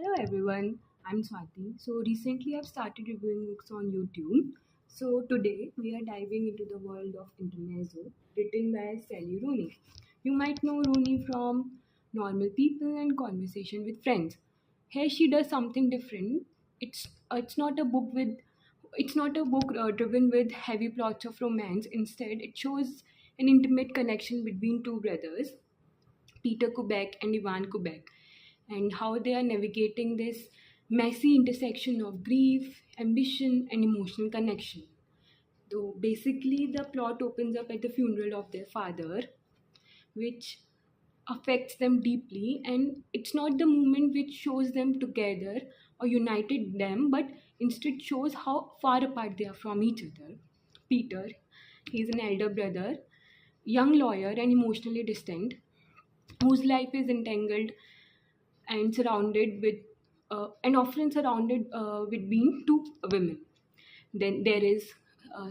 Hello everyone, I'm Swati. So recently I've started reviewing books on YouTube. So today we are diving into the world of Intermezzo, written by Sally Rooney. You might know Rooney from Normal People and Conversation with Friends. Here she does something different. It's not a book with it's not a book driven with heavy plots of romance. Instead, it shows an intimate connection between two brothers, Peter Kubek and Ivan Kubek, and how they are navigating this messy intersection of grief, ambition, and emotional connection. So basically, the plot opens up at the funeral of their father, which affects them deeply, and it's not the moment which shows them together or united them, but instead shows how far apart they are from each other. Peter, he's an elder brother, young lawyer, and emotionally distant, whose life is entangled and surrounded with and often surrounded with being two women. Then there is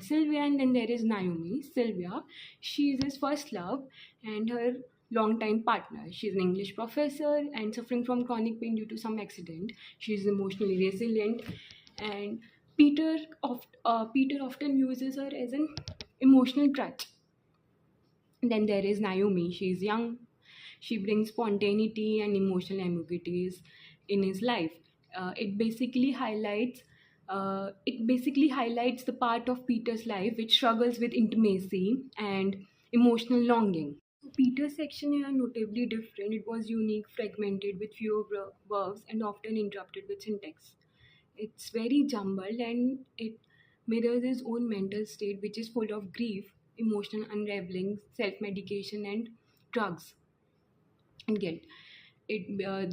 Sylvia, and then there is Naomi. Sylvia, she is his first love and her longtime partner. She's an English professor and suffering from chronic pain due to some accident. She's emotionally resilient, and Peter often uses her as an emotional crutch. Then there is Naomi. She's young. She brings spontaneity and emotional ambiguities in his life. It basically highlights the part of Peter's life which struggles with intimacy and emotional longing. So Peter's section here are notably different. It was unique, fragmented, with fewer verbs, and often interrupted with syntax. It's very jumbled, and it mirrors his own mental state, which is full of grief, emotional unraveling, self medication, and drugs and guilt.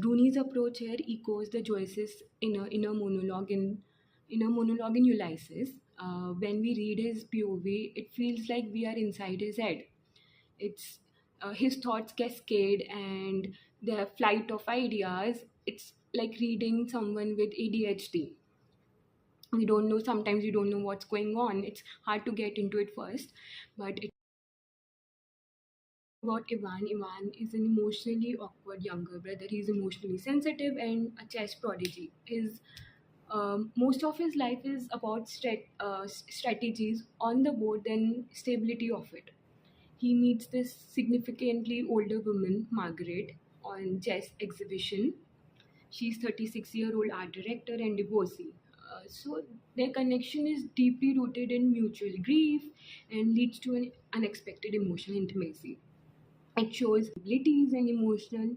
Rooney's approach here echoes the Joyce's inner monologue in Ulysses. When we read his POV, it feels like we are inside his head. It's his thoughts cascade and the flight of ideas. It's like reading someone with ADHD. We don't know, sometimes we don't know what's going on. It's hard to get into it first, but it's about Ivan is an emotionally awkward younger brother. He's emotionally sensitive and a chess prodigy. His Most of his life is about strategies on the board and stability of it. He meets this significantly older woman, Margaret, on chess exhibition. She's 36-year-old art director and divorcee. So their connection is deeply rooted in mutual grief and leads to an unexpected emotional intimacy. It shows abilities and emotional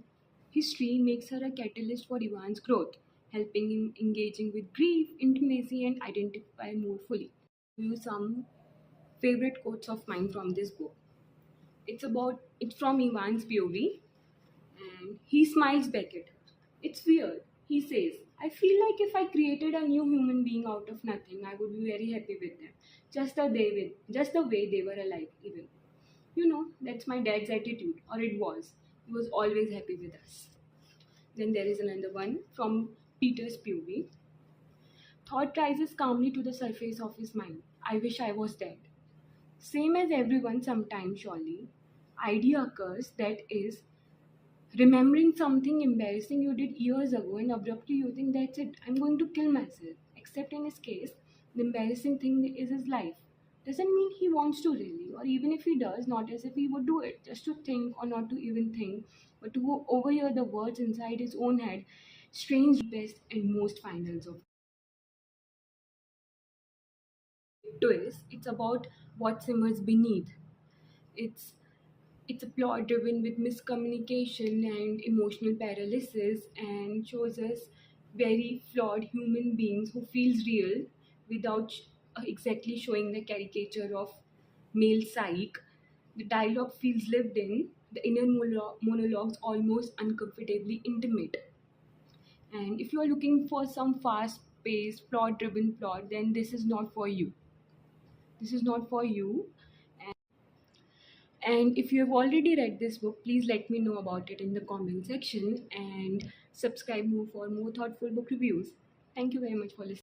history makes her a catalyst for Ivan's growth, helping him engaging with grief, intimacy, and identify more fully. Use some favorite quotes of mine from this book. It's from Ivan's POV, and he smiles back at her. It's weird. He says, I feel like if I created a new human being out of nothing, I would be very happy with them. Just the way they were alive, even. That's my dad's attitude, or it was. He was always happy with us. Then there is another one from Peter's POV. Thought rises calmly to the surface of his mind. I wish I was dead. Same as everyone sometimes, surely. Idea occurs that is remembering something embarrassing you did years ago, and abruptly you think that's it, I'm going to kill myself. Except in his case, the embarrassing thing is his life. Doesn't mean he wants to really, or even if he does, not as if he would do it, just to think or not to even think, but to overhear the words inside his own head. Strange, best, and most finals of twist. It's about what simmers beneath. It's it's a plot driven with miscommunication and emotional paralysis, and shows us very flawed human beings who feels real without exactly showing the caricature of male psyche. The dialogue feels lived in, the inner monologues almost uncomfortably intimate. And if you are looking for some fast paced plot driven plot, then this is not for you. And if you have already read this book, please let me know about it in the comment section, and subscribe more for more thoughtful book reviews. Thank you very much for listening.